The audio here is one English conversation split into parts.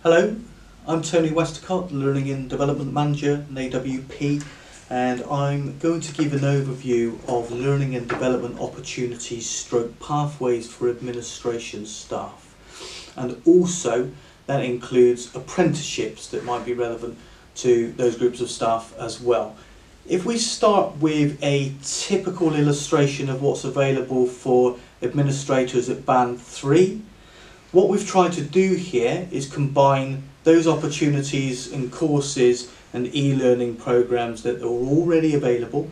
Hello, I'm Tony Westacott, Learning and Development Manager in AWP, and I'm going to give an overview of learning and development opportunities stroke pathways for administration staff. And also that includes apprenticeships that might be relevant to those groups of staff as well. If we start with a typical illustration of what's available for administrators at Band 3, what we've tried to do here is combine those opportunities and courses and e-learning programs that are already available,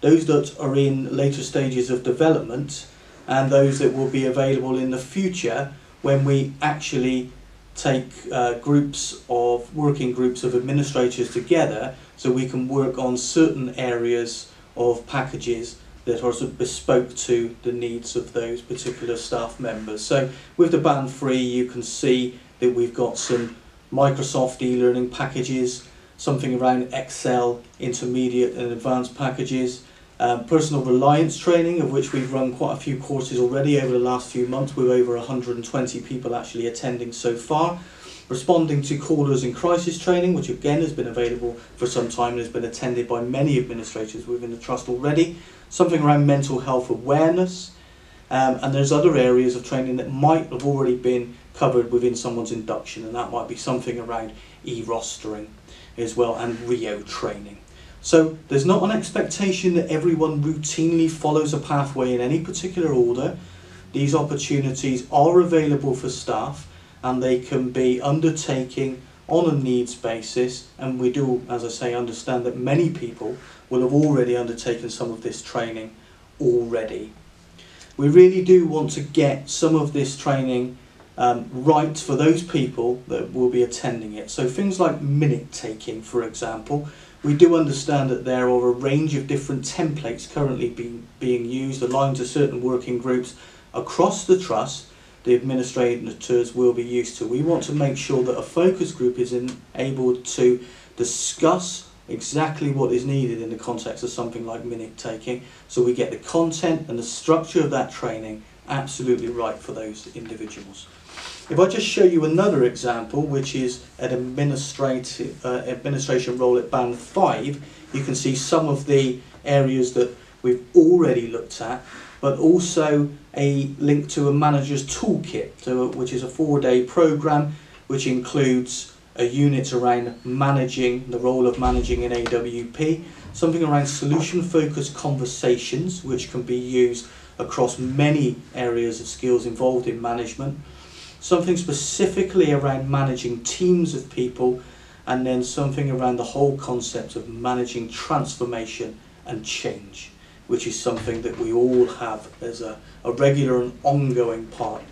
those that are in later stages of development, and those that will be available in the future when we actually take working groups of administrators together so we can work on certain areas of packages that are bespoke to the needs of those particular staff members. So with the Band 3 you can see that we've got some Microsoft e-learning packages, something around Excel intermediate and advanced packages, personal reliance training, of which we've run quite a few courses already over the last few months with over 120 people actually attending so far. Responding to callers in crisis training, which again has been available for some time and has been attended by many administrators within the Trust already. Something around mental health awareness, and there's other areas of training that might have already been covered within someone's induction, and that might be something around e-rostering as well, and Rio training. So there's not an expectation that everyone routinely follows a pathway in any particular order. These opportunities are available for staff and they can be undertaken on a needs basis, and we do, as I say, understand that many people will have already undertaken some of this training already. We really do want to get some of this training right for those people that will be attending it. So things like minute taking, for example, we do understand that there are a range of different templates currently being used aligned to certain working groups across the Trust. The administrators will be used to. We want to make sure that a focus group is able to discuss exactly what is needed in the context of something like minute taking, so we get the content and the structure of that training absolutely right for those individuals. If I just show you another example, which is an administration role at Band 5, you can see some of the areas that we've already looked at, but also a link to a manager's toolkit, which is a 4-day program which includes a unit around managing, the role of managing in AWP, something around solution-focused conversations which can be used across many areas of skills involved in management, something specifically around managing teams of people, and then something around the whole concept of managing transformation and change, which is something that we all have as a regular and ongoing part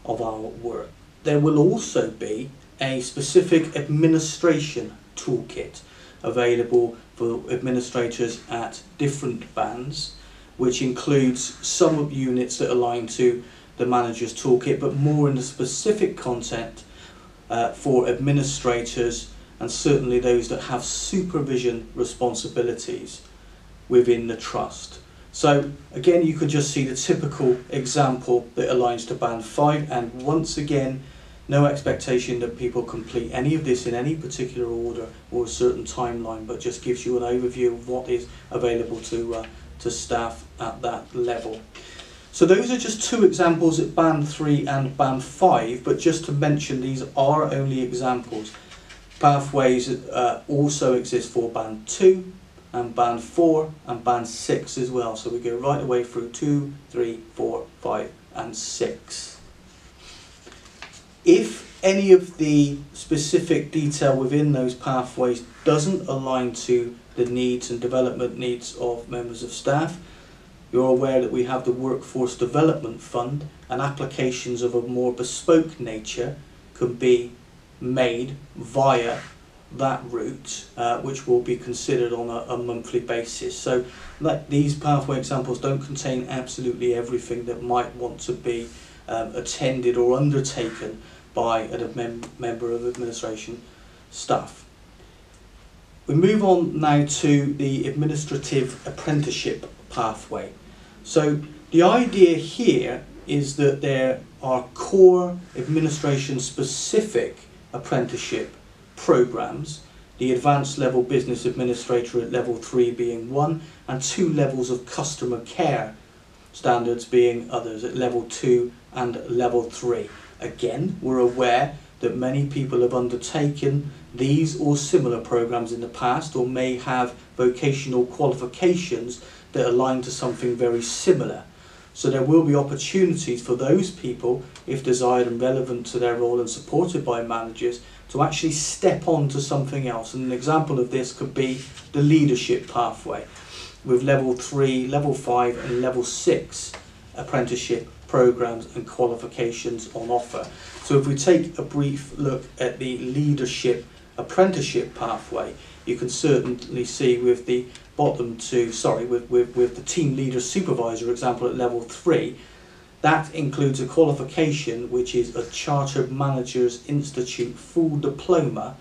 of our work. There will also be a specific administration toolkit available for administrators at different bands, which includes some units that align to the manager's toolkit, but more in the specific content for administrators and certainly those that have supervision responsibilities within the Trust. So again, you can just see the typical example that aligns to Band 5, and once again, no expectation that people complete any of this in any particular order or a certain timeline, but just gives you an overview of what is available to staff at that level. So those are just two examples at Band 3 and Band 5, but just to mention, these are only examples. Pathways also exist for Band 2, and Band 4 and Band 6 as well. So we go right away through 2, 3, 4, 5 and 6. If any of the specific detail within those pathways doesn't align to the needs and development needs of members of staff, you're aware that we have the Workforce Development Fund, and applications of a more bespoke nature can be made via that route, which will be considered on a monthly basis. So these pathway examples don't contain absolutely everything that might want to be attended or undertaken by a member of administration staff. We move on now to the administrative apprenticeship pathway. So the idea here is that there are core administration specific apprenticeship programs, the advanced level business administrator at level 3 being one, and 2 levels of customer care standards being others at level 2 and level 3. Again, we're aware that many people have undertaken these or similar programs in the past, or may have vocational qualifications that align to something very similar. So there will be opportunities for those people, if desired and relevant to their role and supported by managers, to actually step on to something else. And an example of this could be the leadership pathway, with level 3, level 5 and level 6 apprenticeship programs and qualifications on offer. So if we take a brief look at the leadership apprenticeship pathway, you can certainly see with the bottom two, with the team leader supervisor example at level 3, that includes a qualification which is a Chartered Managers Institute full diploma,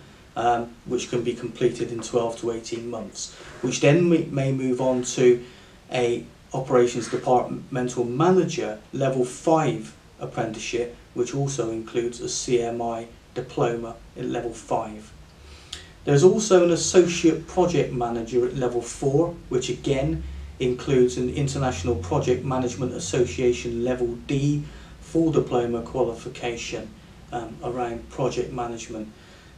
which can be completed in 12 to 18 months, which then may move on to a Operations Departmental Manager level 5 apprenticeship, which also includes a CMI diploma at level 5. There's also an Associate Project Manager at level 4, which again includes an International Project Management Association level D full diploma qualification around project management.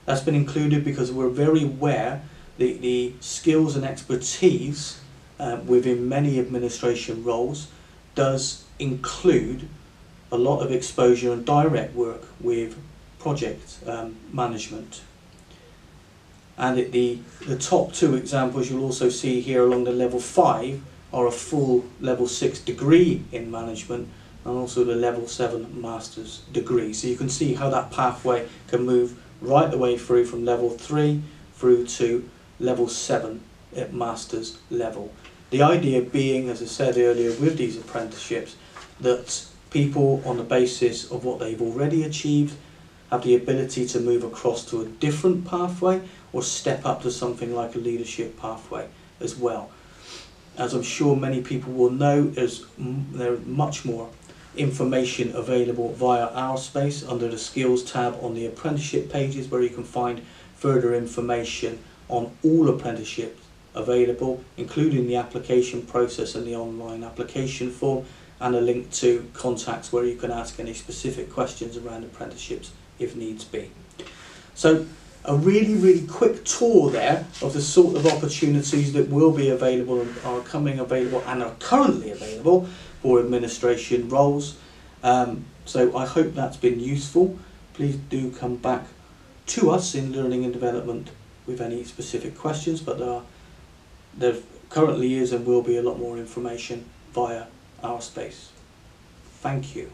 That's been included because we're very aware that the skills and expertise within many administration roles does include a lot of exposure and direct work with project management. And the top 2 examples you'll also see here along the level 5 are a full level 6 degree in management and also the level 7 master's degree. So you can see how that pathway can move right the way through from level 3 through to level 7 at master's level. The idea being, as I said earlier, with these apprenticeships, that people on the basis of what they've already achieved have the ability to move across to a different pathway or step up to something like a leadership pathway as well. As I'm sure many people will know, there's much more information available via our space under the skills tab on the apprenticeship pages, where you can find further information on all apprenticeships available, including the application process and the online application form, and a link to contacts where you can ask any specific questions around apprenticeships if needs be. So a really quick tour there of the sort of opportunities that will be available and are coming available and are currently available for administration roles. So I hope that's been useful. Please do come back to us in Learning and Development with any specific questions, but there currently is and will be a lot more information via our space. Thank you.